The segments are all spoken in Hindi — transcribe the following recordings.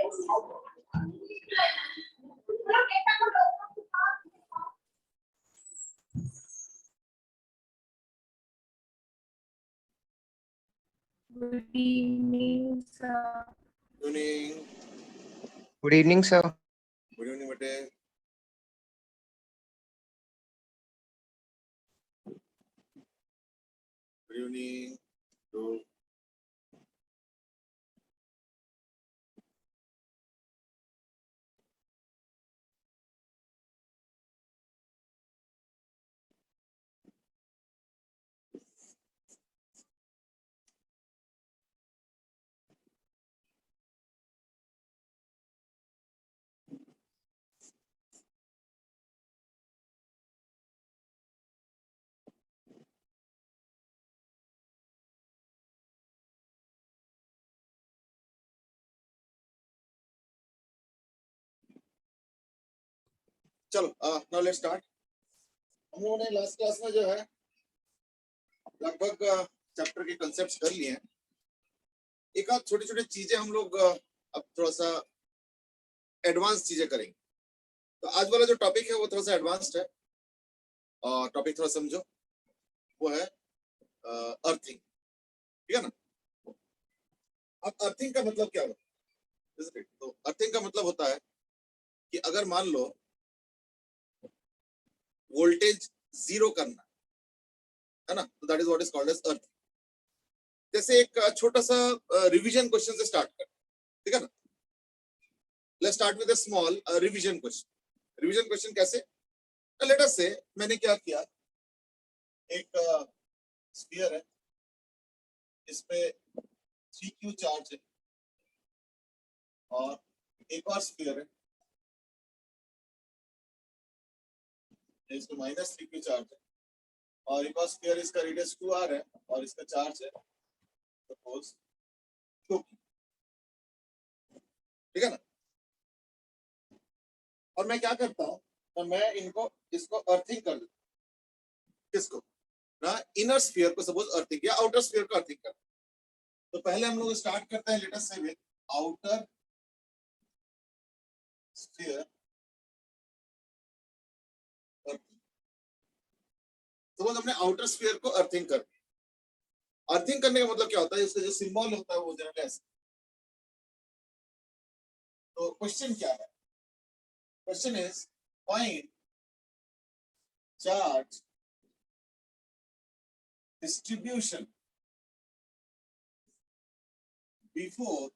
Good evening, sir. Good evening. Good evening, sir. Good evening, bete. Good evening. To चलो नाउ लेट्स स्टार्ट। हम लोगों ने लास्ट क्लास में जो है लगभग चैप्टर के कॉन्सेप्ट्स कर लिए हैं। एक आध छोटी छोटी चीजें हम लोग अब थोड़ा सा एडवांस चीजें करेंगे। तो आज वाला जो टॉपिक है वो थोड़ा सा एडवांस्ड है और टॉपिक थोड़ा समझो, वो है अर्थिंग। ठीक है ना? अब अर्थिंग का मतलब क्या होता है? तो अर्थिंग का मतलब होता है कि अगर मान लो वोल्टेज जीरो करना है ना, तो that is what is called as earth. जैसे एक छोटा सा रिवीजन क्वेश्चन से स्टार्ट कर, ठीक है ना? Let's start with a small revision question. Revision question कैसे? लेट अस से मैंने क्या किया, एक स्फीयर है, इस पे 3q चार्ज है और एक और स्फीयर है, इसको -3q चार्ज है और एक और स्फीयर, इसका रेडियस 2r है और इसका चार्ज है सपोज 2q। ठीक है ना? और मैं क्या करता हूँ, तो मैं इसको अर्थिंग कर देता हूँ। किसको? ना इनर स्फीयर को सपोज अर्थिंग या आउटर स्फीयर को अर्थिंग करता हूँ। तो पहले हम लोग स्टार्ट करते हैं लेट अस से with outer sphere earthing. Suppose हमने आउटर स्फीयर को अर्थिंग कर दिया। अर्थिंग करने का मतलब क्या होता है? इसका जो सिंबल होता है वो जनरली ऐसे। तो क्वेश्चन क्या है? Question is find charge distribution before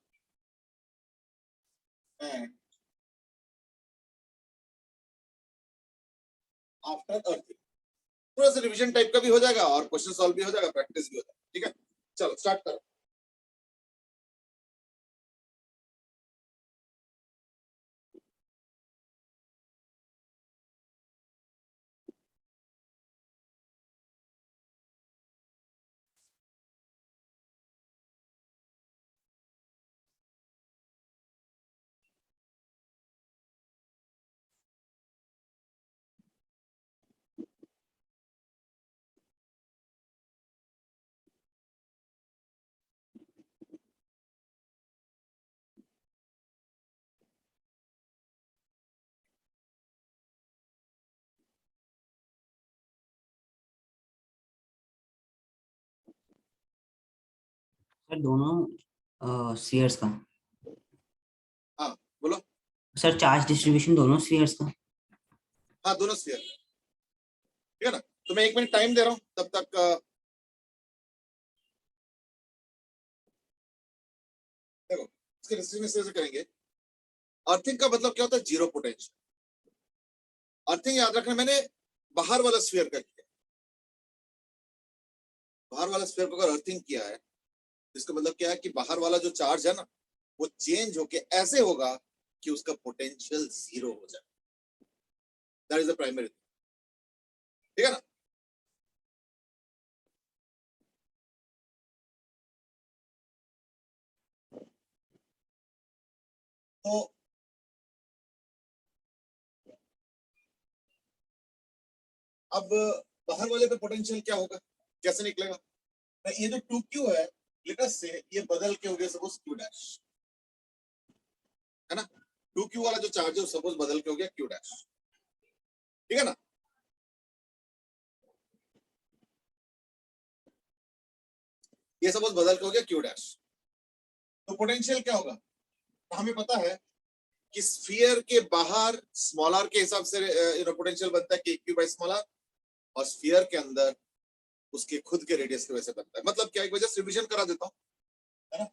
and after earthing. थोड़ा सा रिवीजन टाइप का भी हो जाएगा और क्वेश्चन सॉल्व भी हो जाएगा, प्रैक्टिस भी हो जाएगा। ठीक है, चलो स्टार्ट करो। सर दोनों स्फीयर्स का। हाँ बोलो। सर चार्ज डिस्ट्रीब्यूशन दोनों स्फीयर्स का। हाँ दोनों स्फीयर। ठीक है ना? तो मैं 1 मिनट टाइम दे रहा हूँ, तब तक देखो इसके डिस्ट्रीब्यूशन से करेंगे। अर्थिंग का मतलब क्या होता है? Zero potential. अर्थिंग याद रखना, मैंने बाहर वाला स्फीयर का किया। बाहर वाला स्फीयर को अगर अर्थिंग किया है, इसका मतलब क्या है कि बाहर वाला जो चार्ज है ना, वो चेंज होके ऐसे होगा कि उसका पोटेंशियल जीरो हो जाए। That is the primary. ठीक है ना? तो अब बाहर वाले पे पोटेंशियल क्या होगा, कैसे निकलेगा? ये जो 2q है लेट अस से ये बदल के हो गया सपोज q डैश, है ना। 2q वाला जो चार्ज है सपोज बदल के हो गया q डैश, ठीक है ना। ये सपोज बदल के हो गया q डैश, तो पोटेंशियल क्या होगा, तो हमें पता है कि स्फीयर के बाहर स्मॉल आर के हिसाब से पोटेंशियल बनता है कि q बाई स्मॉल आर, और स्फीयर के अंदर उसके खुद के रेडियस की वजह से बनता है। मतलब क्या, एक वजह से रिवीजन करा देता हूं, है ना।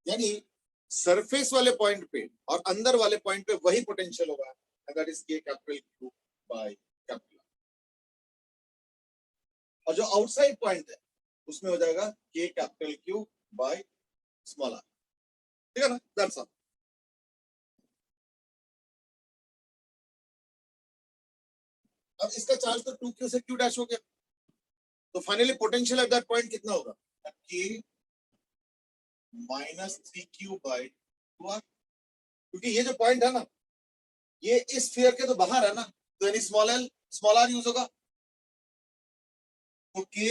यानी सरफेस वाले पॉइंट पे और अंदर वाले पॉइंट पे वही पोटेंशियल होगा, that is K capital Q by capital R। और जो आउटसाइड पॉइंट है उसमें हो जाएगा K capital Q by small R, ठीक है ना, दैट्स ऑल। अब इसका चार्ज तो 2q से q डैश हो गया, तो finally potential at that point कितना होगा, k minus 3q by 2r, क्योंकि ये जो पॉइंट है ना ये इस स्फीयर के तो बाहर है ना, तो यानी स्मॉल आर यूज होगा, तो k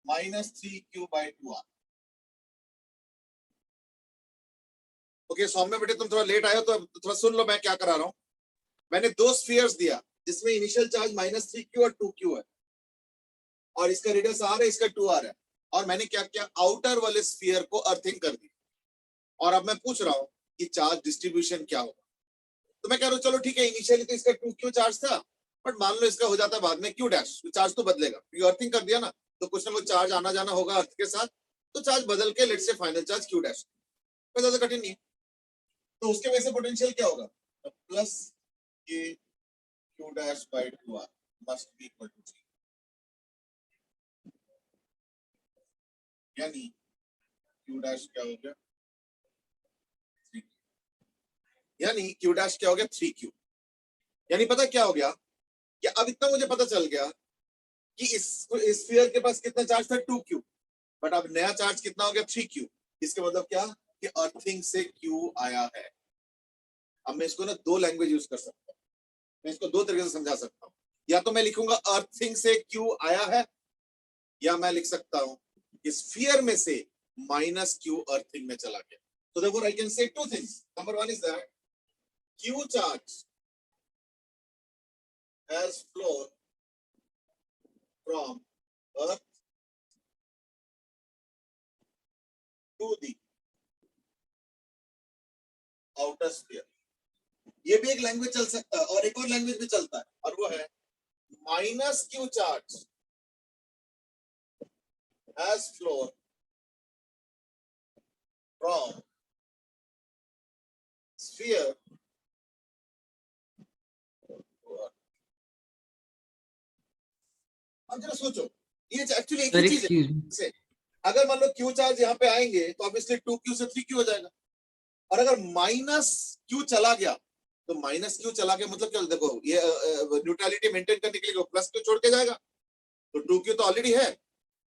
minus 3q by 2r। Okay Saumya बेटे तुम थोड़ा लेट आए हो तो थोड़ा सुन लो मैं क्या करा रहा हूं। मैंने दो स्फीयर्स दिया जिसमें इनिशियल चार्ज माइनस 3q और 2q है, और इसका रेडियस r है, इसका 2r है, और मैंने क्या किया, आउटर वाले स्फीयर को अर्थिंग कर दी, और अब मैं पूछ रहा हूं कि चार्ज डिस्ट्रीब्यूशन क्या होगा। तो मैं कह रहा हूं चलो ठीक है, इनिशियली तो इसका 2q चार्ज था, बट मान लो इसका हो जाता है बाद में q डैश, तो चार्ज तो बदलेगा क्योंकि अर्थिंग कर दिया ना, तो कुछ ना कुछ चार्ज आना जाना होगा अर्थ के साथ, तो चार्ज बदल के let's say final charge q dash, कोई ज्यादा कठिन नहीं है। तो उसके वजह से पोटेंशियल क्या होगा, plus k q dash by 2r must be equal to 0, यानी q डैश क्या हो गया 3q, यानी q डैश क्या हो गया 3q। यानी पता क्या हो गया कि अब इतना मुझे पता चल गया कि इस स्फीयर के पास कितना चार्ज था 2q, बट अब नया चार्ज कितना हो गया 3q। इसके मतलब क्या कि अर्थिंग से q आया है। अब मैं इसको ना दो लैंग्वेज यूज कर सकता हूँ, मैं इसको दो तरीके से समझा सकता हूँ, या तो मैं लिखूंगा अर्थिंग से q आया है, या मैं लिख सकता हूं कि स्फीयर में से माइनस q अर्थिंग में चला गया। So therefore I can say two things. Number one is that q charge has flown from earth to the outer sphere. ये भी एक लैंग्वेज चल सकता है, और एक और लैंग्वेज भी चलता है, और वो है minus q charge has flown from sphere to earth. अब जरा सोचो, ये एक्चुअली एक ही चीज है। अगर मान लो q चार्ज यहाँ पे आएंगे तो ऑब्वियसली 2q से 3q हो जाएगा, और अगर माइनस q चला गया तो माइनस q चला गया मतलब क्या, देखो ये न्यूट्रलिटी मेंटेन करने के लिए प्लस q छोड़ के जाएगा, तो 2q तो ऑलरेडी है,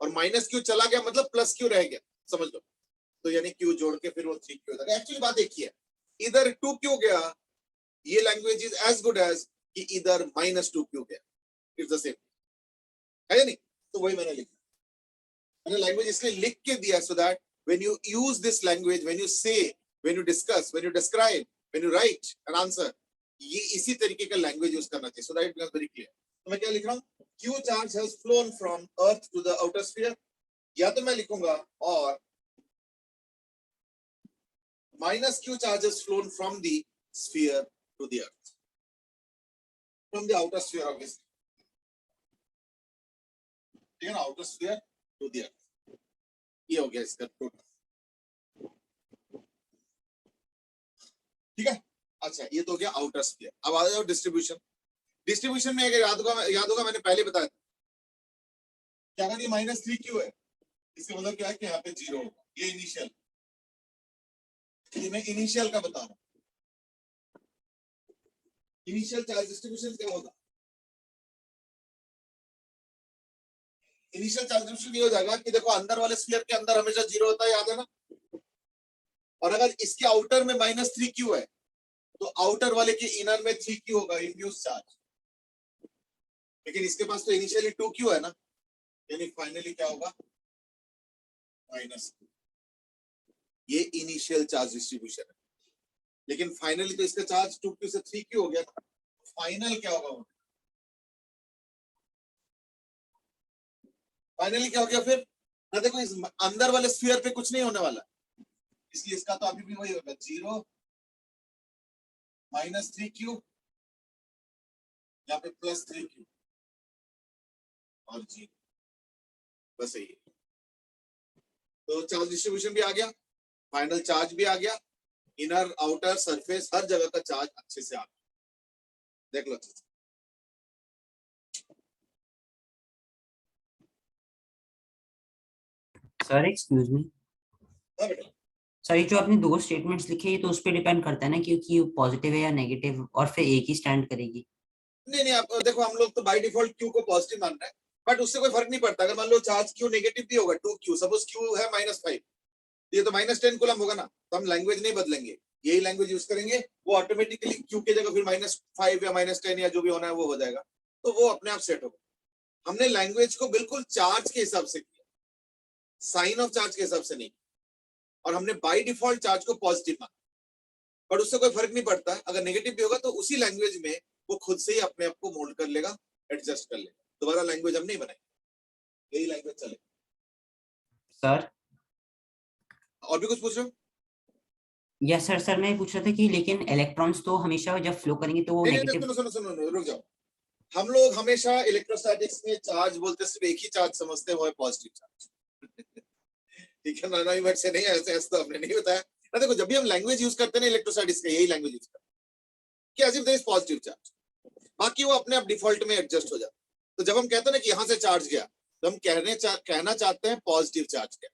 और माइनस q चला गया मतलब प्लस q रह गया, समझ लो। तो यानी q जोड़ के फिर वो 3q हो जाएगा। एक्चुअली बात एक ही है, इधर 2q गया, ये language is as good as कि इधर माइनस 2q गया, इट्स द सेम, है या नहीं। तो वही मैंने लिखा, मैंने लैंग्वेज इसलिए लिख के दिया so that when you use this language, when you say, when you discuss, when you describe, when you write an answer, ये इसी तरीके का लैंग्वेज यूज करना चाहिए, so that it becomes very clear. तो मैं क्या लिख रहा हूं, q charge has flown from earth to the outer sphere, या तो मैं लिखूंगा और minus q charge has flown from the sphere to the earth, from the outer sphere obviously, ठीक है ना, outer sphere to the earth, ये हो गया इसका टोटल, ठीक है। अच्छा ये तो हो गया आउटर स्फीयर। अब आ जाओ डिस्ट्रीब्यूशन। डिस्ट्रीब्यूशन में अगर याद होगा मैंने पहले बताया था क्या अगर ये -3q है इसका मतलब क्या है कि यहाँ पे 0 होगा। ये इनिशियल, ये मैं इनिशियल का बता रहा हूँ। इनिशियल चार्ज डिस्ट्रीब्यूशन क्या होगा? इनिशियल चार्ज डिस्ट्रीब्यूशन ये हो जाएगा कि देखो अंदर वाले स्फीयर के अंदर हमेशा 0 होता है, याद है ना? और अगर इसके आउटर में -3q है तो आउटर वाले के इनर में 3q होगा, इंड्यूस चार्ज। लेकिन इसके पास तो इनिशियली 2q है ना, यानी फाइनली क्या होगा? -2। ये इनिशियल चार्ज डिस्ट्रीब्यूशन है। लेकिन फाइनली तो इसका चार्ज 2q से 3q हो गया ना, फाइनल क्या होगा? फाइनली क्या हो गया फिर ना? देखो इस अंदर वाले स्फीयर पे कुछ नहीं होने वाला, इसलिए इसका तो अभी भी वही होगा 0 -3q, यहाँ पे +3q और 0, बस यही। तो चार्ज डिस्ट्रीब्यूशन भी आ गया, फाइनल चार्ज भी आ गया, इनर आउटर सरफेस हर जगह का चार्ज अच्छे से आ गया। देख लो सर एक्सक्यूज मी, हाँ बेटा। सर ये जो आपने दो स्टेटमेंट्स लिखे ये तो उस पर डिपेंड करता है ना क्योंकि पॉजिटिव है या नेगेटिव, और फिर एक ही स्टैंड करेगी। नहीं आप देखो, हम लोग तो बाय डिफॉल्ट क्यू को पॉजिटिव मान रहे हैं, बट उससे कोई फर्क नहीं पड़ता। अगर मान लो चार्ज क्यू नेगेटिव भी होगा 2q, सपोज क्यू है -5, ये तो -10 कूलम होगा ना, तो हम लैंग्वेज नहीं बदलेंगे, यही लैंग्वेज यूज करेंगे, वो ऑटोमेटिकली क्यू की जगह फिर -5 या -10 या जो भी होना है वो हो जाएगा, तो वो अपने आप सेट होगा। हमने लैंग्वेज को बिल्कुल चार्ज के हिसाब से किया, साइन ऑफ चार्ज के हिसाब से नहीं, और हमने बाय डिफॉल्ट चार्ज को पॉजिटिव माना। पर उससे कोई फर्क नहीं पड़ता, अगर नेगेटिव भी होगा तो उसी लैंग्वेज में वो खुद से ही अपने आप को मोल्ड कर लेगा, एडजस्ट कर लेगा। दोबारा लैंग्वेज हम नहीं बनाएंगे, यही लैंग्वेज चलेगा। सर और भी कुछ पूछ रहे हो? Yes sir. सर मैं पूछ रहा था कि लेकिन इलेक्ट्रॉन्स तो हमेशा जब फ्लो करेंगे तो वो नहीं नेगेटिव। सुनो, रुक जाओ। हम लोग हमेशा इलेक्ट्रोस्टैटिक्स में चार्ज बोलते सिर्फ एक ही चार्ज समझते हैं, वो है पॉजिटिव चार्ज। ठीक है ना? नई वर्ड से नहीं, ऐसे तो हमने नहीं बताया ना। देखो जब भी हम लैंग्वेज यूज करते हैं ना इलेक्ट्रोस्टैटिक्स का, यही लैंग्वेज यूज करते हैं कि as if there is positive charge, बाकी वो अपने आप डिफॉल्ट में एडजस्ट हो जाता है। तो जब हम कहते हैं ना कि यहां से चार्ज गया, तो हम कहना चाहते हैं पॉजिटिव चार्ज गया।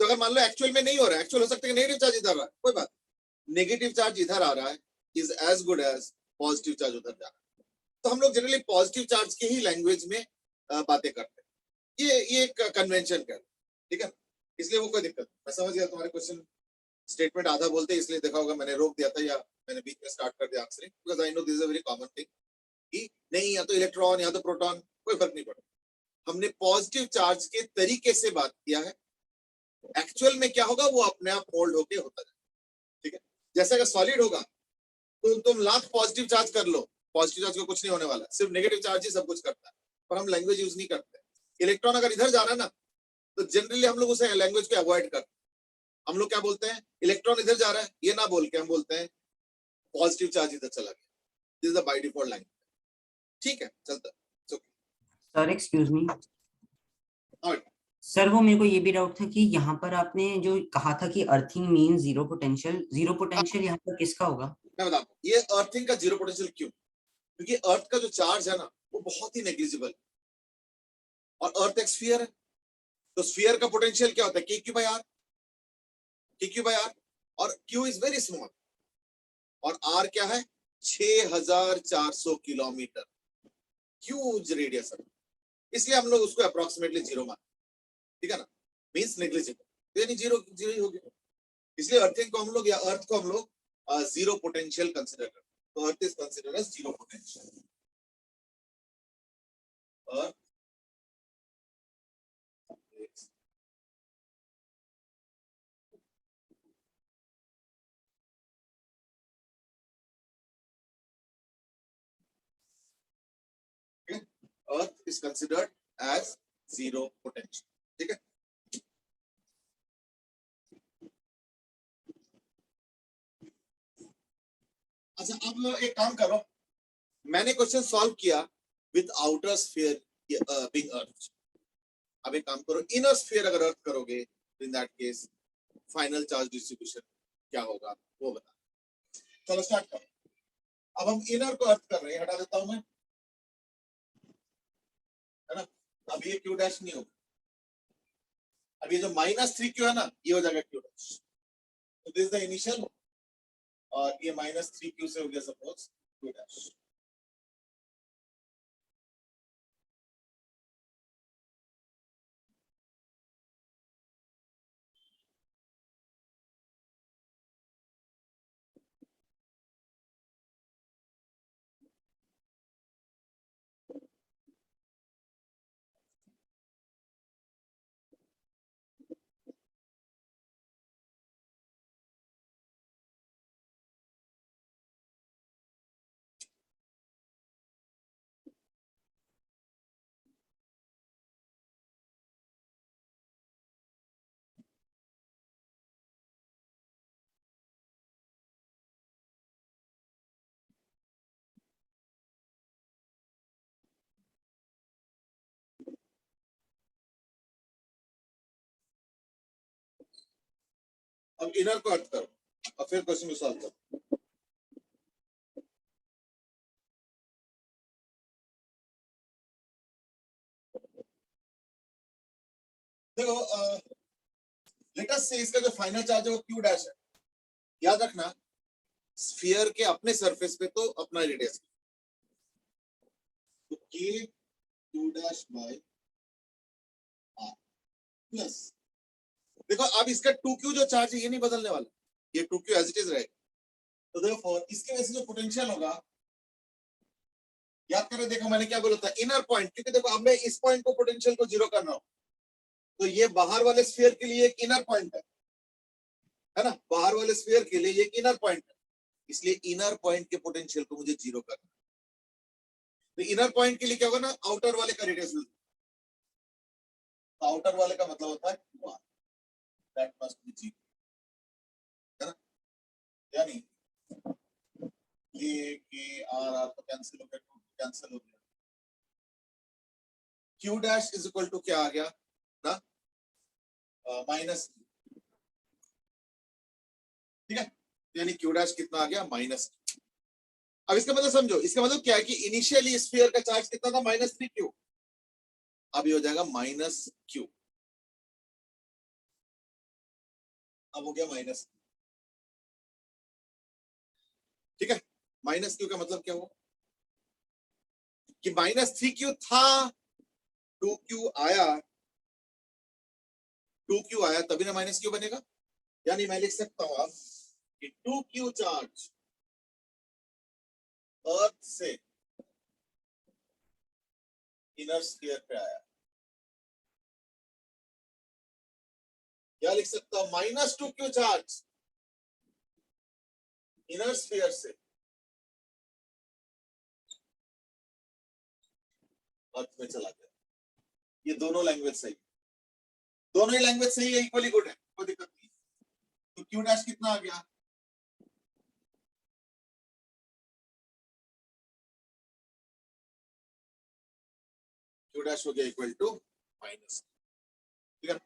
तो अगर मान लो एक्चुअल में नहीं हो रहा है, एक्चुअल हो सकता है कि नेगेटिव चार्ज इधर आ रहा है, कोई बात, नेगेटिव चार्ज इधर आ रहा है is as good as positive charge उधर जा रहा है। तो हम लोग जनरली पॉजिटिव चार्ज के ही लैंग्वेज में बातें करते हैं, ये एक कन्वेंशन का, ठीक है? इसलिए वो कोई दिक्कत नहीं। मैं समझ गया तुम्हारे क्वेश्चन। स्टेटमेंट आधा बोलते इसलिए देखा होगा मैंने रोक दिया था, या मैंने बीच में स्टार्ट कर दिया answering, because I know this is a very common thing कि नहीं या तो इलेक्ट्रॉन या तो प्रोटॉन, कोई फर्क नहीं पड़ता। हमने पॉजिटिव चार्ज के तरीके से बात किया है, एक्चुअल में क्या होगा वो अपने आप मोल्ड होके होता है, ठीक है? जैसे अगर सॉलिड होगा तो तुम लाख पॉजिटिव चार्ज कर लो, पॉजिटिव चार्ज को कुछ नहीं होने वाला, सिर्फ नेगेटिव चार्ज ही सब कुछ करता है, पर हम लैंग्वेज यूज नहीं करते। इलेक्ट्रॉन अगर इधर जा रहा है ना, तो जनरली हम लोग उसे लैंग्वेज को अवॉइड करते हैं। हम लोग क्या बोलते हैं? इलेक्ट्रॉन इधर जा रहा है, ये ना बोल के हम बोलते हैं पॉजिटिव चार्ज इधर चला गया। This is the by default language, ठीक है? चलता है। सर एक्सक्यूज मी, और सर वो मेरे को ये भी डाउट था कि यहाँ पर आपने जो कहा था कि अर्थिंग मीन जीरो पोटेंशियल यहाँ पर किसका होगा? मैं बताता हूँ ये अर्थिंग का जीरो पोटेंशियल क्यों, क्योंकि अर्थ का जो चार्ज है ना वो बहुत ही नेग्लिजिबल, और अर्थ एक स्फीयर है, तो स्फीयर का पोटेंशियल क्या होता है? KQ/R, और Q इज वेरी स्मॉल, और R क्या है? 6400 किलोमीटर, ह्यूज रेडियस है, इसलिए हम लोग उसको अप्रोक्सीमेटली जीरो मानते, ठीक है ना? मींस नेग्लिजिबल, यानी जीरो ही हो गया। इसलिए अर्थिंग को हम लोग, या अर्थ को हम लोग जीरो पोटेंशियल कंसीडर करते हैं। तो earth is considered as zero potential. Earth earth is considered as zero potential, ठीक है? अच्छा अब एक काम करो, मैंने क्वेश्चन सॉल्व किया with outer sphere big earth. अब एक काम करो, इनर स्फीयर अगर अर्थ करोगे तो इन that case final charge distribution क्या होगा वो बता। चलो स्टार्ट करो। अब हम इनर को अर्थ कर रहे हैं, हटा देता हूं मैं, है ना। अब ये क्यू डैश नहीं होगा, अब ये जो -3q है ना, ये हो जाएगा क्यू डैश। तो दिस इज द इनिशियल, और ये -3q से हो गया सपोज क्यू डैश। अब इनर को अर्थ करो, और फिर क्वेश्चन को सॉल्व करो। देखो लेट अस से इसका जो फाइनल चार्ज है वो क्यू डैश है। याद रखना, स्फीयर के अपने सरफेस पे तो अपना रेडियस, तो k Q dash by r plus, देखो अब इसका 2q जो चार्ज है ये नहीं बदलने वाला, ये 2q एज इट इज रहेगा। तो देखो इसके वजह से जो पोटेंशियल होगा, याद करो, देखो मैंने क्या बोला था, इनर पॉइंट, क्योंकि देखो अब मैं इस पॉइंट को पोटेंशियल को जीरो कर रहा हूं, तो ये बाहर वाले स्फीयर के लिए एक इनर पॉइंट है ना, बाहर वाले स्फीयर के लिए एक इनर पॉइंट है, इसलिए इनर पॉइंट के पोटेंशियल को मुझे जीरो करना है। तो इनर पॉइंट के लिए क्या होगा ना, आउटर वाले का रेडियस, आउटर वाले का मतलब होता है q r, that must be zero, है ना। यानी ये k r r तो कैंसिल हो गया, कैंसिल हो गया, q dash is equal to क्या आ गया ना, माइनस, ठीक है, यानी q डैश कितना आ गया, माइनस। अब इसका मतलब समझो, इसका मतलब क्या है कि इनिशियली स्फीयर का चार्ज कितना था, -3q, अब ये हो जाएगा -q, अब हो गया माइनस, ठीक है। -q का मतलब क्या हुआ कि -3q था, 2q आया, 2q आया तभी ना -q बनेगा। यानी मैं लिख सकता हूं अब कि 2q चार्ज अर्थ से इनर स्फीयर पे आया, या लिख सकता हूं -2q चार्ज इनर स्फीयर से अर्थ में चला गया। ये दोनों लैंग्वेज सही, दोनों ही लैंग्वेज सही है, इक्वली गुड है, कोई दिक्कत नहीं। तो q डैश कितना आ गया, q डैश हो गया इक्वल टू माइनस, ठीक है।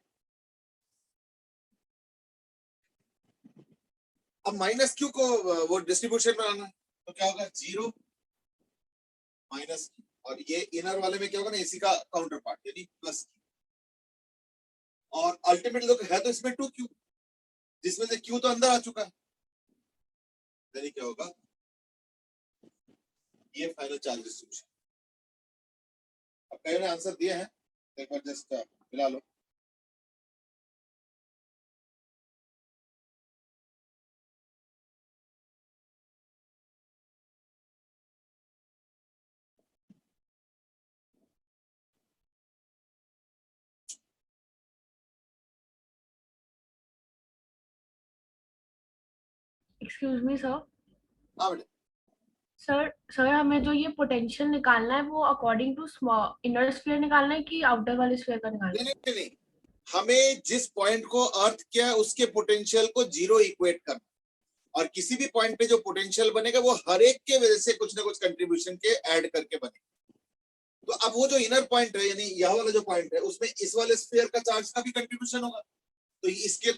अब -q को वो डिस्ट्रीब्यूशन में लाना है, तो क्या होगा, 0 -q, और ये इनर वाले में क्या होगा ना, इसी का काउंटर पार्ट यानी प्लस q, और अल्टीमेटली तो है तो इसमें 2q, जिसमें से q तो अंदर आ चुका है, यानी क्या होगा, ये फाइनल चार्ज डिस्ट्रीब्यूशन। अब कई ने आंसर दिया है, एक बार जस्ट मिला लो। Excuse me sir. हाँ बेटा, सर हमें जो ये पोटेंशियल निकालना है वो अकॉर्डिंग टू इनर स्फीयर निकालना है कि आउटर वाले स्फीयर का निकालना नहीं है? नहीं नहीं, हमें जिस पॉइंट को अर्थ किया है उसके पोटेंशियल को जीरो इक्वेट करना, और किसी भी पॉइंट पे जो पोटेंशियल बनेगा वो हर एक के वजह से कुछ ना कुछ कंट्रीब्यूशन के ऐड करके बनेगा। तो अब वो जो इनर पॉइंट है, यानी यह वाला जो पॉइंट है, उसमें इस वाले स्फीयर का चार्ज का भी कंट्रीब्यूशन होगा, तो इसके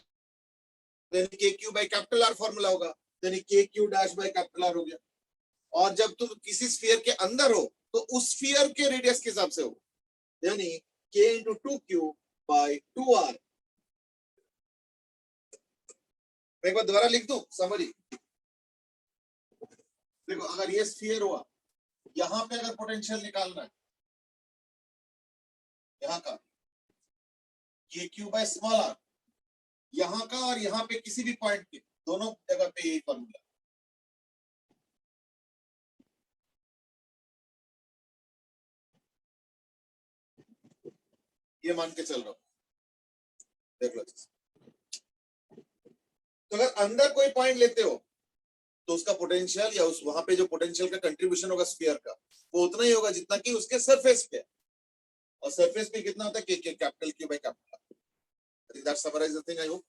k q by capital R formula होगा, यानी के Q dash by capital are हो गया। और जब तुम किसी स्फीयर के अंदर हो तो उस स्फीयर के रेडियस के हिसाब से हो, यानी के इंटू 2q बाय 2r। मैं एक बार दोबारा लिख दूं समरी। देखो अगर ये स्फीयर हुआ, यहां पे अगर पोटेंशियल निकालना है यहां का के क्यू बाय स्मॉल आर, यहां का और यहां पे किसी भी पॉइंट पे दोनों जगह पे यही फॉर्मूला। ये मान के चल रहा हूं, देख लो। तो अगर अंदर कोई पॉइंट लेते हो तो उसका पोटेंशियल या उस वहां पे जो पोटेंशियल का कंट्रीब्यूशन होगा स्फीयर का, वो उतना ही होगा जितना कि उसके सरफेस पे। और सरफेस पे कितना होता है, K capital Q by capital R. I think that summarize the thing, I hope.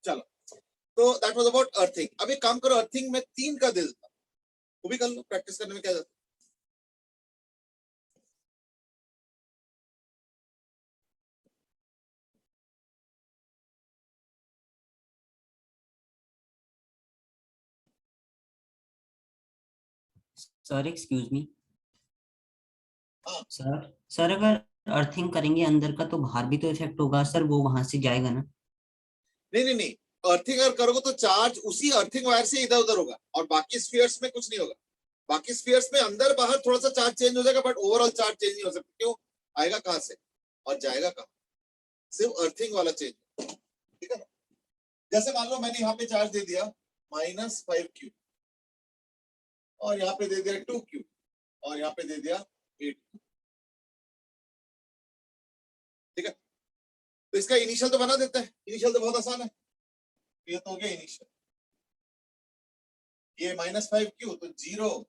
चलो, तो दैट वाज अबाउट अर्थिंग। अब एक काम करो, अर्थिंग में 3 का दे देता, वो भी कर लो, प्रैक्टिस करने में क्या जाता है। Sir excuse me. हाँ। सर अगर अर्थिंग करेंगे अंदर का तो बाहर भी तो इफेक्ट होगा सर, वो वहां से जाएगा ना? नहीं नहीं नहीं, अर्थिंग अगर करोगे तो चार्ज उसी अर्थिंग वायर से इधर उधर होगा और बाकी स्फीयर्स में कुछ नहीं होगा। बाकी स्फीयर्स में अंदर बाहर थोड़ा सा चार्ज चेंज हो जाएगा, बट ओवरऑल चार्ज चेंज नहीं हो सकता। क्यों? आएगा कहां से और जाएगा कहां, सिर्फ अर्थिंग वाला चेंज। ठीक है ना? जैसे मान लो मैंने यहाँ पे चार्ज दे दिया -5q और यहाँ पे दे दिया 2q और यहाँ पे दे दिया 8q। ठीक है, तो इसका इनिशियल तो बना देता है। इनिशियल तो बहुत आसान है, ये तो हो गया इनिशियल। ये -5q तो 0,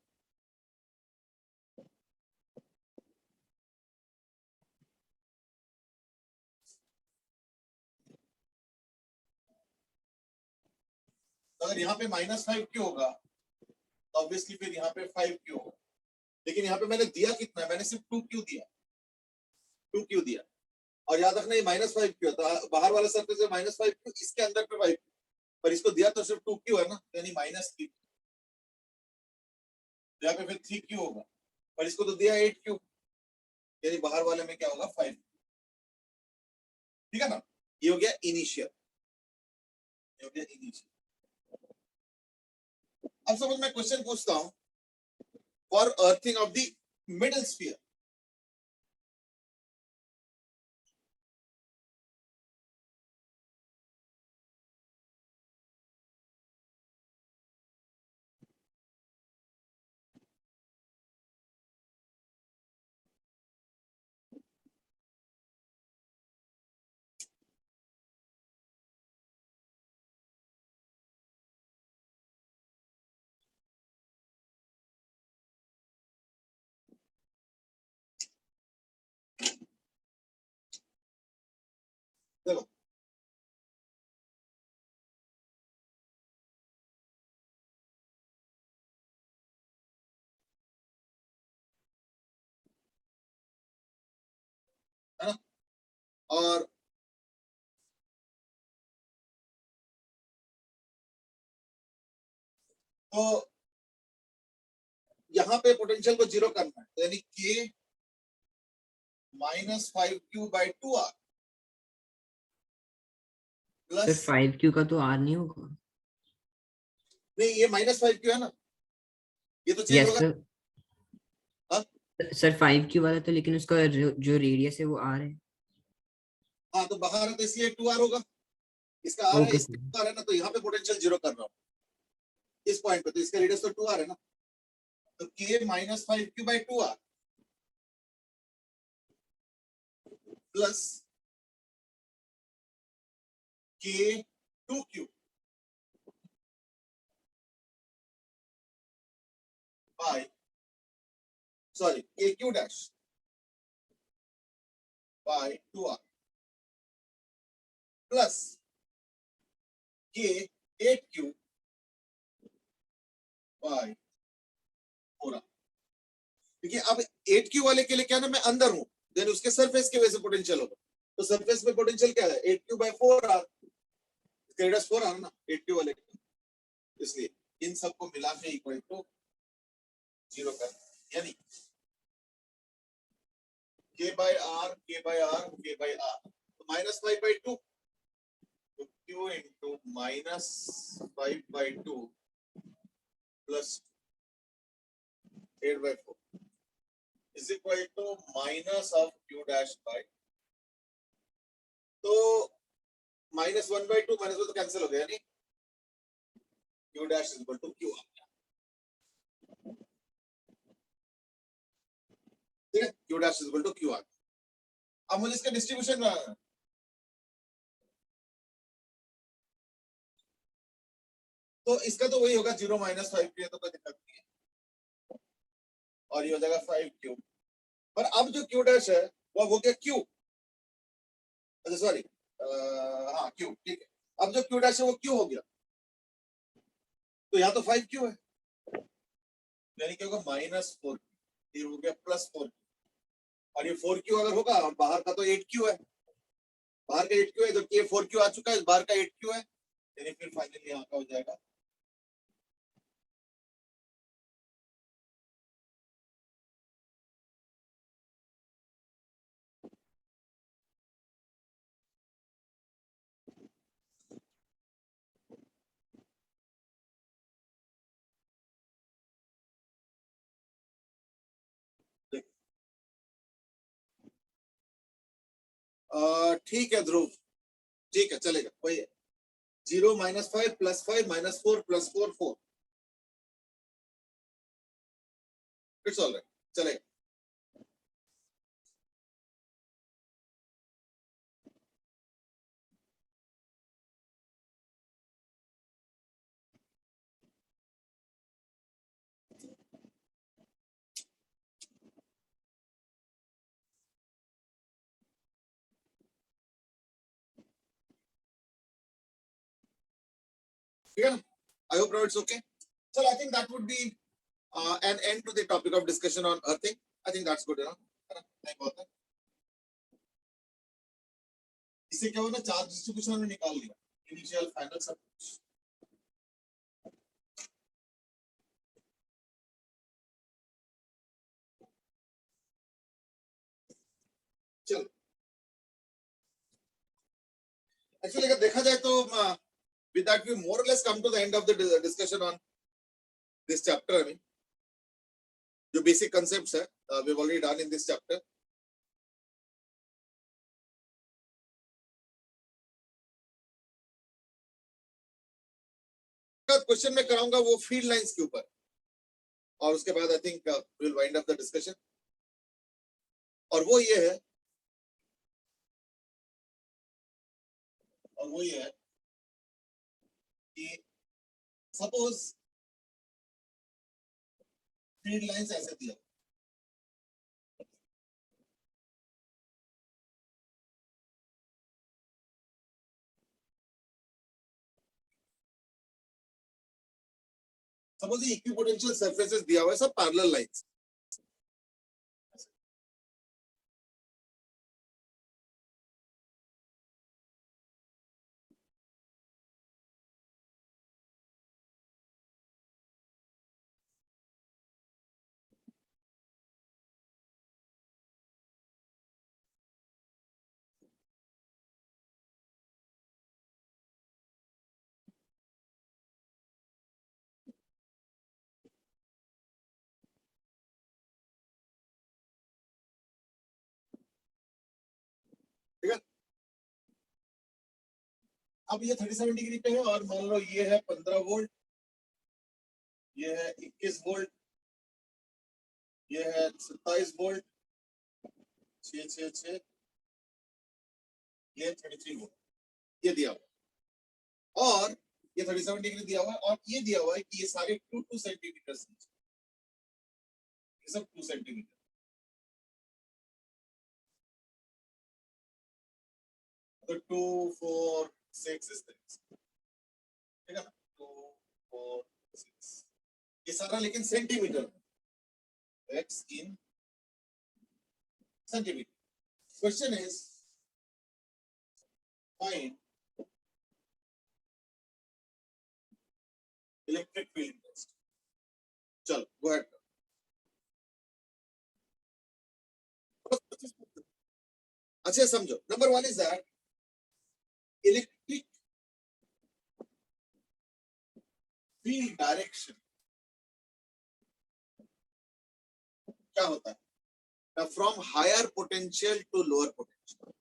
अगर यहाँ पे -5q होगा तो ऑब्वियसली फिर यहाँ पे 5q होगा। लेकिन यहाँ पे मैंने दिया कितना है, मैंने सिर्फ 2q दिया, 2q दिया। और याद रखना ये -5q तो बाहर वाला सरफेस है -5q, इसके अंदर पे 5q, पर इसको दिया तो सिर्फ 2q है ना, यानी -3। यहाँ पे फिर 3q होगा, पर इसको तो दिया 8q, यानी बाहर वाले में क्या होगा 5। ठीक है ना? ये हो गया इनिशियल, ये हो गया इनिशियल। अब सपोज मैं क्वेश्चन पूछता हूं for earthing of the middle sphere. देखो है ना, और तो यहाँ पे पोटेंशियल को 0 करना है, यानी k -5q bye 2r sir plus, 5q का तो आर नहीं होगा? नहीं ये -5q है ना, ये तो चेंज यस होगा। सर। हाँ? सर 5q वाला तो, लेकिन उसका जो रेडियस है वो आर है। हाँ तो बाहर है तो इसलिए 2r होगा, इसका r है ओके इसका 2r है ना, तो यहाँ पे पोटेंशियल जीरो कर रहा हूँ इस पॉइंट पे, तो इसका रेडियस तो 2r है ना, तो k minus 5q by 2r plus k 2q by sorry kq dash by 2r plus k 8q by 4r। क्योंकि अब 8q वाले के लिए क्या ना, मैं अंदर हूं, देन उसके सरफेस की वजह से पोटेंशियल होगा, तो सरफेस पे पोटेंशियल क्या है 8q बाई 4r, इसका रेडियस 4r ना 8q वाले का, इसलिए इन सबको मिला के इक्वल टू 0 कर, यानी k by r k by r k by r, तो माइनस 5 बाई 2, तो q into minus 5 by 2 plus 8 by 4 is equal to minus of q dash by, तो माइनस 1 बाई 2 माइनस 1 तो कैंसिल हो गया, यानी q dash is equal to q, ठीक है, q dash is equal to q। अब मुझे इसका डिस्ट्रीब्यूशन, तो इसका तो वही होगा 0 माइनस 5q, तो कोई दिक्कत नहीं है, और ये हो जाएगा 5q, पर अब जो q डैश है वो हो गया q, अच्छा सॉरी हाँ q, ठीक है, अब जो q डैश है वो q हो गया, तो यहाँ तो 5q है, यानी क्या होगा माइनस 4, ये हो गया प्लस 4, और ये 4q अगर होगा, और बाहर का तो 8q है, बाहर का 8q है, जबकि ये 4q आ चुका है, बाहर का 8q है, यानी फिर फाइनली यहाँ का हो जाएगा ठीक है ध्रुव, ठीक है चलेगा, वही है 0 minus 5 plus 5 minus 4 plus 4 4, it's all right, चलेगा। ठीक है ना, I hope now it's okay, चलो I think that would be an end to the topic of discussion on earthing, I think that's good enough, है ना, नहीं बहुत है, इससे क्या होगा ना, चार्ज डिस्ट्रीब्यूशन हमने निकाल लिया, इनिशियल फाइनल सब कुछ, चलो एक्चुअली अगर देखा जाए तो with that we more or less come to the end of the discussion on this chapter, I mean जो basic concepts है we've already done in this chapter। Question मैं कराऊंगा वो फील्ड लाइंस के ऊपर, और उसके बाद I think will wind up the discussion, और वो ये है, और वो ये है कि सपोज फील्ड लाइंस ऐसे दिया, सपोज ये इक्विपोटेंशियल सरफेसेस दिया हुआ है सब पैरेलल लाइंस, ठीक है, अब ये 37 डिग्री पे है और मान लो ये है 15 वोल्ट, ये है 21 वोल्ट, ये है 27 वोल्ट, 6 ये 33 वोल्ट, ये दिया हुआ और ये 37 डिग्री दिया हुआ है और ये दिया हुआ है कि ये सारे 2 सेंटीमीटर, ये सब 2 सेंटीमीटर। तो 2 4 6 इस तरह से, ठीक है ना, 2 4 6 ये सारा लेकिन centimetre, x in centimeter. Question is find electric field test. चलो go ahead. अच्छा समझो, number 1 is that electric field direction क्या होता है? Now from higher potential to lower potential.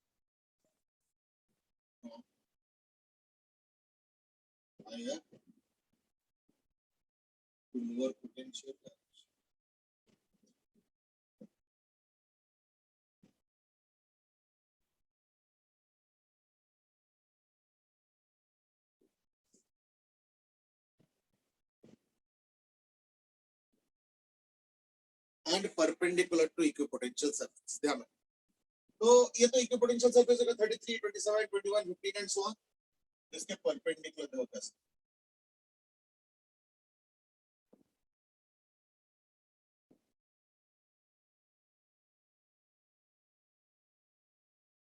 Higher to lower potential. And perpendicular to equipotential surface. ध्यान में, तो ये तो equipotential surface होगा 33, 27, 21, 15 and so on. इसके perpendicular होगा कैसे?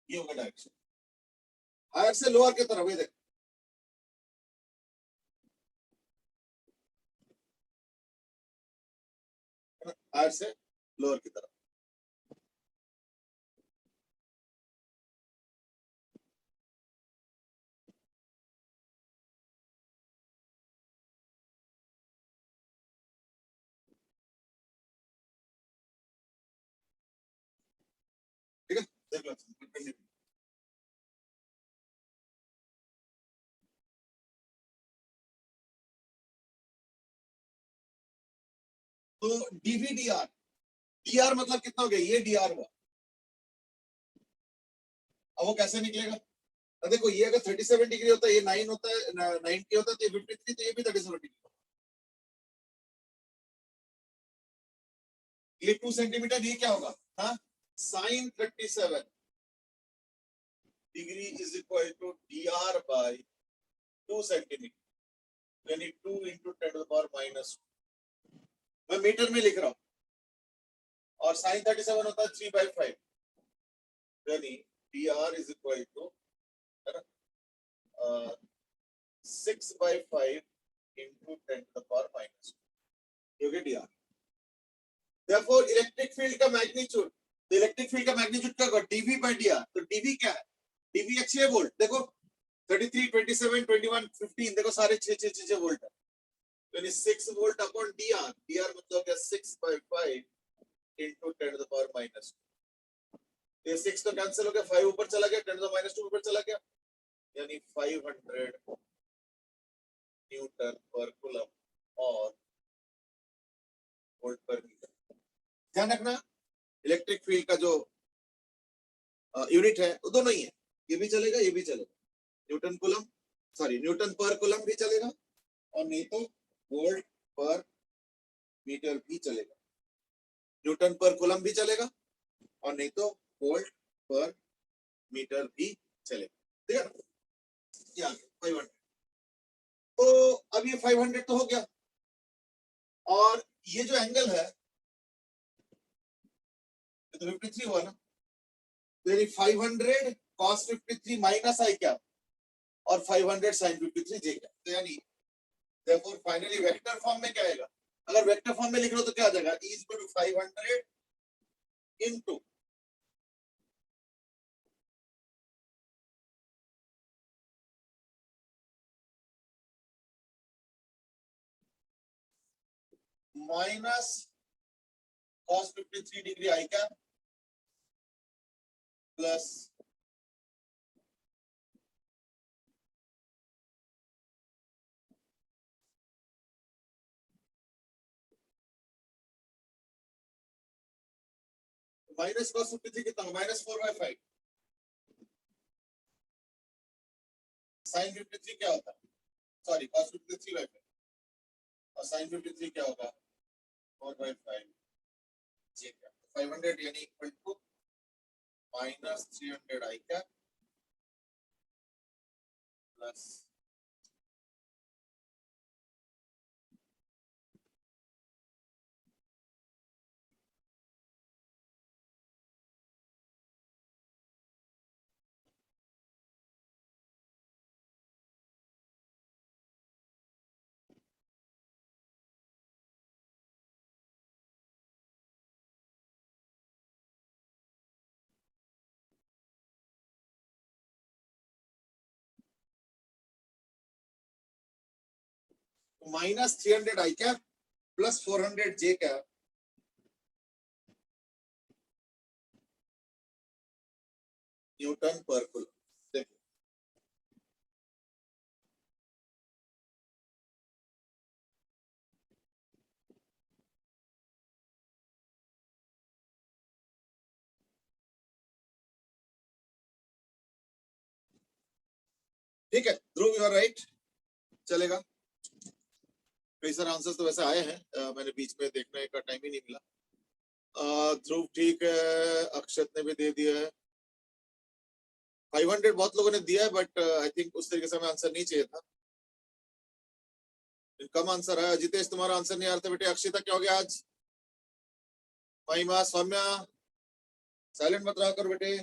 ये होगा डायरेक्शन हायर से लोअर की तरफ, ये देख हायर से लोअर की तरफ। ठीक है, देख लो perpendicular. तो डीवीडीआर, डीआर मतलब कितना हो गया, ये डीआर हुआ। अब वो कैसे निकलेगा? देखो ये अगर 37 डिग्री होता है, ये 9 होता है, 90 होता है, तो ये 53, तो ये भी 37 डिग्री। ये 2 सेंटीमीटर, ये क्या होगा? हाँ, sine 37 degree is equal to dr by 2 centimetre, यानी 2 into 10 to the power minus 2। मैं मीटर में लिख रहा हूं और साइन 37 होता है 3/5, यानी dr is equal to 6/5 into 10 to the power minus 2, ये हो गया dr। Therefore इलेक्ट्रिक फील्ड का मैग्नीट्यूड, तो इलेक्ट्रिक फील्ड का मैग्नीट्यूड क्या होगा? dv by dr। तो dv क्या है? dv है 6 वोल्ट। देखो 33, 27, 21, 15, देखो सारे 6 वोल्ट है, यानी 6 वोल्ट अपॉन dr। dr मतलब क्या? 6/5 into 10 to the power minus 2। ये 6 तो कैंसिल हो गया, 5 ऊपर चला गया, 10 to the minus 2 ऊपर चला गया, यानी 500 न्यूटन पर कूलम और वोल्ट पर मीटर। ध्यान रखना, इलेक्ट्रिक फील्ड का जो यूनिट है वो दोनों ही है, ये भी चलेगा, ये भी चलेगा, न्यूटन कूलम, सॉरी न्यूटन पर कूलम भी चलेगा और नहीं तो वोल्ट पर मीटर भी चलेगा। न्यूटन पर कूलम भी चलेगा और नहीं तो वोल्ट पर मीटर भी चलेगा। ठीक है ना? ये आ गया 500। तो अब ये 500 तो हो गया, और ये जो एंगल है ये तो 53 हुआ ना, तो यानी 500 cos 53 माइनस आई क्या, और 500 sin 53 जे क्या, तो यानी therefore फाइनली वेक्टर फॉर्म में क्या आएगा? अगर वेक्टर फॉर्म में लिख लो तो क्या आ जाएगा? E is equal to 500 into minus cos 53 degree I क्या प्लस माइनस cos 53 कितना होगा? -4/5। sin 53 क्या होता है? सॉरी, cos 53 3/5 और sin 53 क्या होगा? 4/5 j क्या? 500 यानी इक्वल टू -300 i क्या प्लस -300 i क्या प्लस 400 j क्या न्यूटन पर कूलम। देखो ठीक है, ध्रुव यू आर राइट, चलेगा। कई सारे आंसर्स तो वैसे आए हैं, मैंने बीच में देखने का टाइम ही नहीं मिला। ध्रुव ठीक है, अक्षत ने भी दे दिया है। 500 बहुत लोगों ने दिया है, बट आई थिंक उस तरीके से हमें आंसर नहीं चाहिए था। कम आंसर है। जितेश तुम्हारा आंसर नहीं आ रहा था बेटे। अक्षिता क्या हो गया आज? महिमा, सौम्या साइलेंट मत रहा करो बेटे।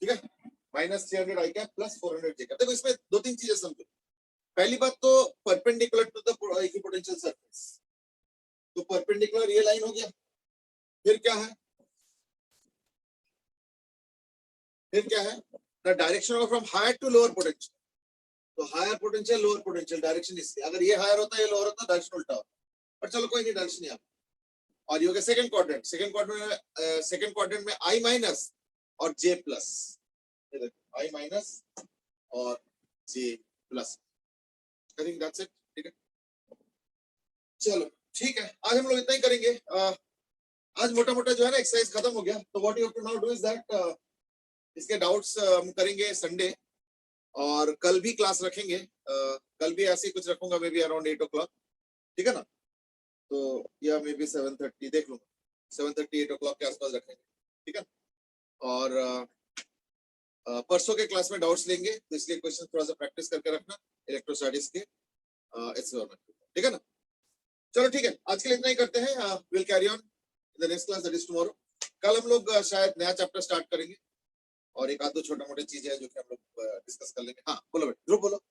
ठीक है, -300 आई क्या प्लस 400 जे का। देखो इसमें दो तीन चीजें समझो। पहली बात तो perpendicular to the equipotential surface, तो परपेंडिकुलर ये लाइन हो गया। फिर क्या है? फिर क्या है? The direction from higher to lower potential. तो higher potential lower potential direction इसलिए, अगर ये हायर होता है ये लोअर होता, डायरेक्शन उल्टा होता। पर चलो कोई नहीं, डायरेक्शन यहाँ। और ये हो गया सेकंड क्वाड्रेंट। सेकंड क्वाड्रेंट में आई माइनस और जे प्लस, आई माइनस और j plus. I think that's it. ठीक है, चलो ठीक है, आज हम लोग इतना ही करेंगे। आज मोटा मोटा जो है ना एक्सरसाइज खत्म हो गया। तो what you have to now do is that इसके डाउट्स हम करेंगे संडे, और कल भी क्लास रखेंगे। कल भी ऐसे ही कुछ रखूंगा, मे बी अराउंड 8 o'clock। ठीक है ना? तो या मे बी 7:30 देख लूंगा, 7:30 8 o'clock के आसपास रखेंगे। ठीक है, और परसों के क्लास में डाउट्स लेंगे, तो इसलिए क्वेश्चन थोड़ा सा प्रैक्टिस करके रखना इलेक्ट्रोस्टैटिक्स के। ठीक है ना? चलो ठीक है, आज के लिए इतना ही करते हैं। Will carry on in the next class, that is tomorrow. कल हम लोग शायद नया चैप्टर स्टार्ट करेंगे, और एक आध दो छोटा मोटे चीजें हैं जो कि हम लोग डिस्कस कर लेंगे। हाँ बोलो बेटा, ध्रुव बोलो।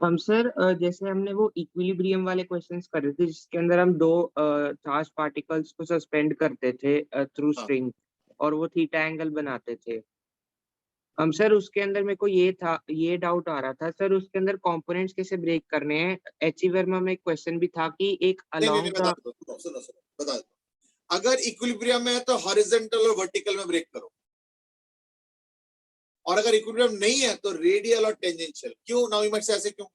हम सर जैसे हमने वो इक्विलिब्रियम वाले क्वेश्चंस करे थे जिसके अंदर हम दो चार्ज पार्टिकल्स को सस्पेंड करते थे थ्रू हाँ। स्ट्रिंग, और वो थीटा एंगल बनाते थे। हम सर उसके अंदर मेरे को ये डाउट आ रहा था सर, उसके अंदर कंपोनेंट्स कैसे ब्रेक करने हैं। एच.ई. वर्मा में एक क्वेश्चन भी था कि एक नहीं, अलोंग बता दो, सुनो बता दो। अगर इक्विलिब्रियम में है तो हॉरिजॉन्टल और वर्टिकल में ब्रेक करो, और अगर इक्विलिब्रियम नहीं है तो रेडियल और टेंजेंशियल। क्यों नाउ से ऐसे क्यों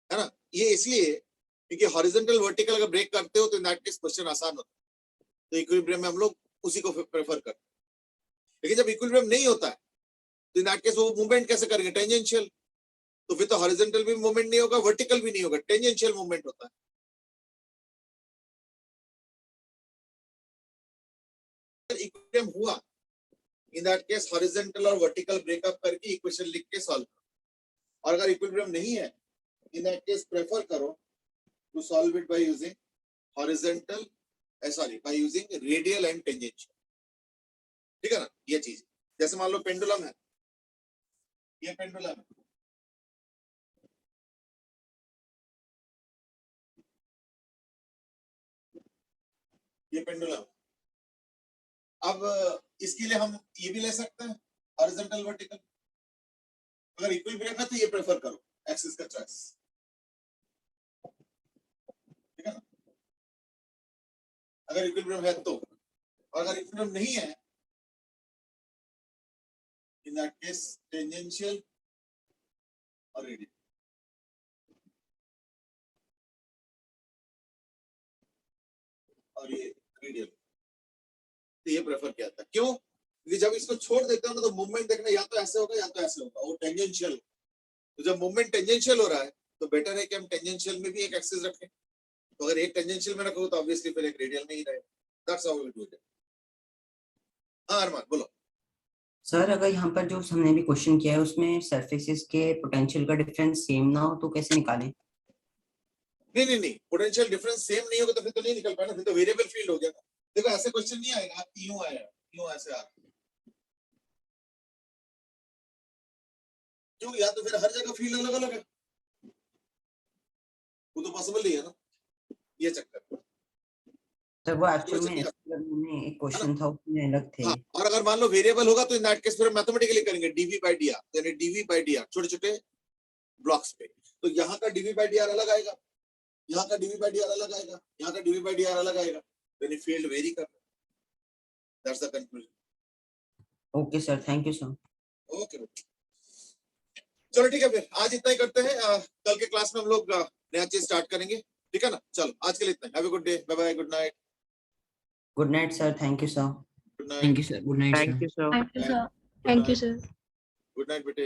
है ना? ये इसलिए क्योंकि हॉरिजॉन्टल वर्टिकल अगर ब्रेक करते हो तो इन दैट केस क्वेश्चन आसान होता है। तो इक्विलिब्रियम में हम लोग उसी को प्रेफर करते हैं। लेकिन जब इक्विलिब्रियम नहीं होता है तो इन दैट केस वो मूवमेंट कैसे करेंगे? टेंजेंशियल। तो फिर तो हॉरिजॉन्टल भी मूवमेंट नहीं होगा, वर्टिकल भी नहीं होगा, टेंजेंशियल मूवमेंट होता है। इक्विलिब्रियम हुआ, इन दैट केस हॉरिजॉन्टल और वर्टिकल ब्रेकअप करके इक्वेशन लिख के सॉल्व करो। और अगर इक्विलिब्रियम नहीं है, इन दैट केस प्रेफर करो to solve it by using horizontal by using radial and tangential. ठीक है ना? ये चीज जैसे मान लो पेंडुलम है, ये पेंडुलम है, ये पेंडुलम। अब इसके लिए हम ये भी ले सकते हैं हॉरिजॉन्टल वर्टिकल, अगर इक्विलिब्रियम है तो ये प्रेफर करो, एक्स इसका चॉइस, ठीक है ना। अगर इक्विलिब्रियम है तो, और अगर इक्विलिब्रियम नहीं है, इन दैट केस टेंजेंशियल और रेडियल। और ये रेडियल, तो ये प्रेफर किया था। क्यों? क्योंकि जब इसको छोड़ देते हो ना तो मूवमेंट देखना या तो ऐसे होगा या तो ऐसे होगा, वो टेंजेंशियल। तो जब मूवमेंट टेंजेंशियल हो रहा है तो बेटर है कि हम टेंजेंशियल में भी एक एक्सिस रखें। तो अगर एक टेंजेंशियल में रखो तो ऑब्वियसली फिर एक रेडियल में ही रहेगा। That's how we do it. हां अरमान बोलो। सर अगर यहाँ पर जो हमने भी क्वेश्चन किया है उसमें सरफेसेस के पोटेंशियल का डिफरेंस सेम ना हो तो कैसे निकालें? नहीं, पोटेंशियल डिफरेंस सेम नहीं होगा तो फिर तो नहीं निकल पाना, फिर तो वेरिएबल फील्ड हो गया ना। देखो ऐसे क्वेश्चन नहीं आएगा यूं आया, यूं ऐसे आ, क्यों? या तो फिर हर जगह फील्ड अलग अलग है, वो तो पॉसिबल नहीं है ना, ये चक्कर। सर वो एक्चुअल में एक क्वेश्चन था उसमें अलग थे। हाँ, और अगर मान लो वेरिएबल होगा तो इन दैट केस फिर मैथमेटिकली करेंगे dv by dr, यानी dv by dr छोटे छोटे ब्लॉक्स पे। तो यहाँ का dv by dr अलग आएगा, यहाँ का dv by dr अलग आएगा, यहाँ का dv by dr अलग आएगा, यानी फील्ड वेरी कर रहा है। That's the conclusion. Okay sir, thank you sir. Okay चलो ठीक है, फिर आज इतना ही करते हैं। कल के क्लास में हम लोग नया चीज स्टार्ट करेंगे, ठीक है ना। चलो आज के लिए इतना ही। Have a good day, bye bye, good night. Good night sir, thank you sir. Good night. Thank you sir, good night sir. Thank you sir. Thank you sir. Thank you sir. Good night बेटे।